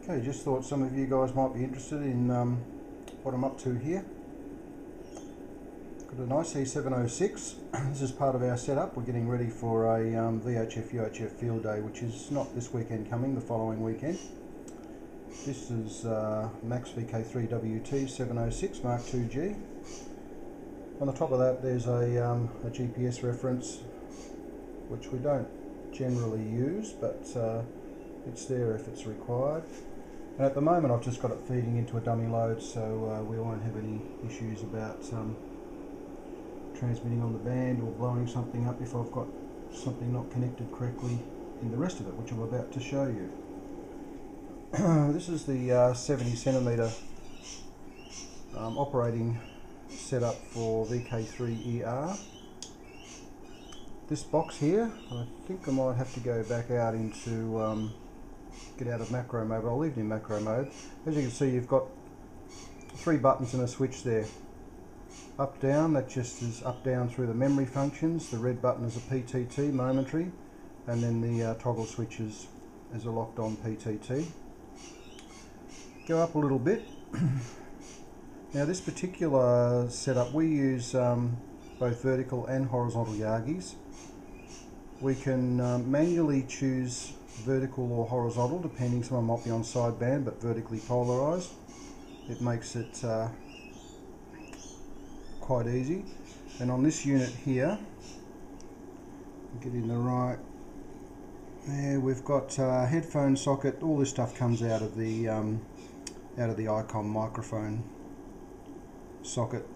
Okay, just thought some of you guys might be interested in what I'm up to here. Got an IC706. This is part of our setup. We're getting ready for a VHF UHF field day, which is not this weekend coming, the following weekend. This is Max VK3ER IC706MK2g. On the top of that there's a GPS reference, which we don't generally use, but it's there if it's required. And at the moment I've just got it feeding into a dummy load, so we won't have any issues about transmitting on the band or blowing something up if I've got something not connected correctly in the rest of it, which I'm about to show you. This is the 70cm operating setup for VK3ER. This box here, I think I might have to go back out into get out of macro mode, but I'll leave it in macro mode. As you can see, you've got 3 buttons and a switch there. Up down, that just is up down through the memory functions. The red button is a PTT, momentary, and then the toggle switches is a locked on PTT. Go up a little bit. Now this particular setup, we use both vertical and horizontal Yagis. We can manually choose vertical or horizontal, depending. Someone might be on sideband but vertically polarized. It makes it quite easy. And on this unit here, get in the right there, we've got headphone socket. All this stuff comes out of the ICOM microphone socket.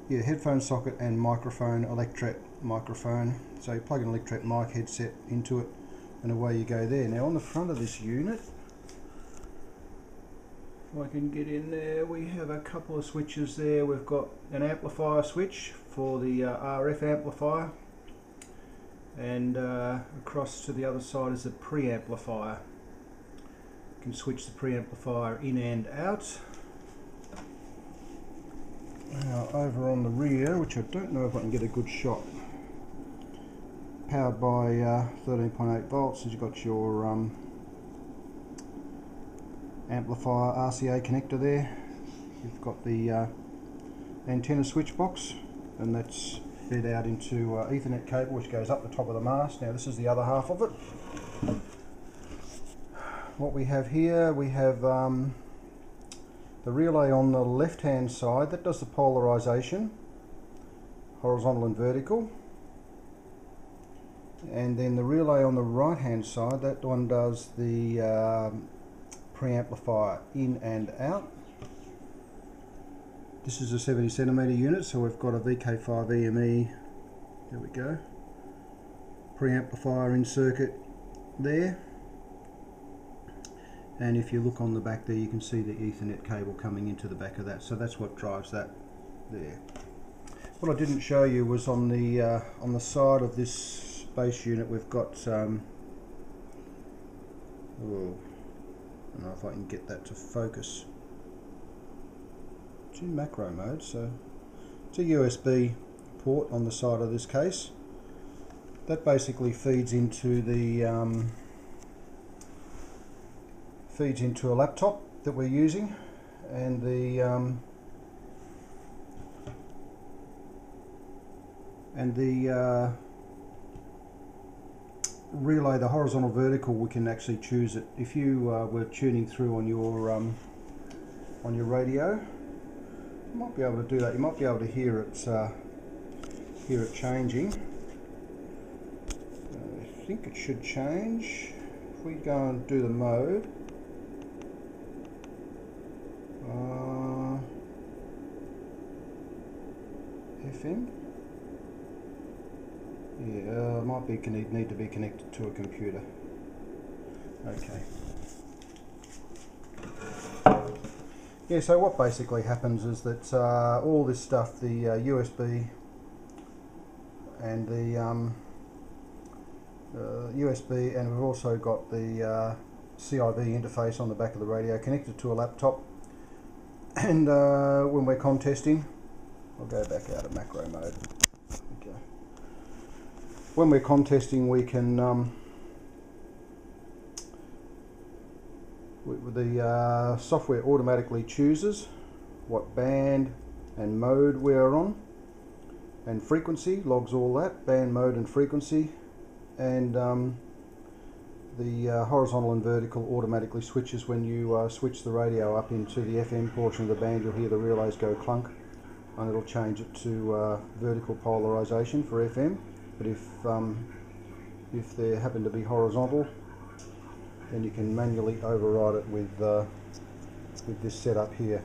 Yeah, headphone socket and microphone, electret microphone. So you plug an electret mic headset into it and away you go there. Now on the front of this unit, if I can get in there, we have a couple of switches there. We've got an amplifier switch for the RF amplifier, and across to the other side is a preamplifier. You can switch the preamplifier in and out. Now over on the rear, which I don't know if I can get a good shot, powered by 13.8 volts, as you've got your amplifier RCA connector there. You've got the antenna switch box, and that's fed out into Ethernet cable, which goes up the top of the mast. Now this is the other half of it. What we have here, we have the relay on the left hand side that does the polarization, horizontal and vertical, and then the relay on the right hand side, that one does the preamplifier in and out. This is a 70cm unit, so we've got a VK5EME, there we go, preamplifier in circuit there. And if you look on the back there, you can see the Ethernet cable coming into the back of that, so that's what drives that there. What I didn't show you was on the side of this base unit, we've got I don't know if I can get that to focus. It's in macro mode, so it's a USB port on the side of this case. That basically feeds into the feeds into a laptop that we're using, and the relay, the horizontal vertical, we can actually choose it. If you were tuning through on your radio, you might be able to do that. You might be able to hear it changing. I think it should change. If we go and do the mode, FM. Yeah, might be need to be connected to a computer. Okay. Yeah, so what basically happens is that all this stuff, the USB and the USB, and we've also got the CIV interface on the back of the radio connected to a laptop. And when we're contesting, I'll go back out of macro mode. Okay. When we're contesting, we can The software automatically chooses what band and mode we're on, and frequency, logs all that, band, mode and frequency, and the horizontal and vertical automatically switches when you switch the radio up into the FM portion of the band. You'll hear the relays go clunk, and it'll change it to vertical polarization for FM. But if they happen to be horizontal, then you can manually override it with this setup here.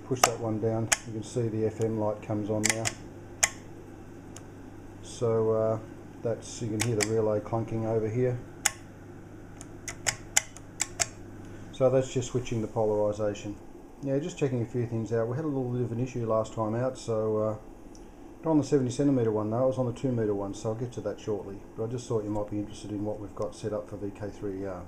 Push that one down, you can see the FM light comes on now. So you can hear the relay clunking over here. So that's just switching the polarization. Yeah, just checking a few things out. We had a little bit of an issue last time out, so not on the 70cm one though, it was on the 2 meter one, so I'll get to that shortly. But I just thought you might be interested in what we've got set up for VK3ER.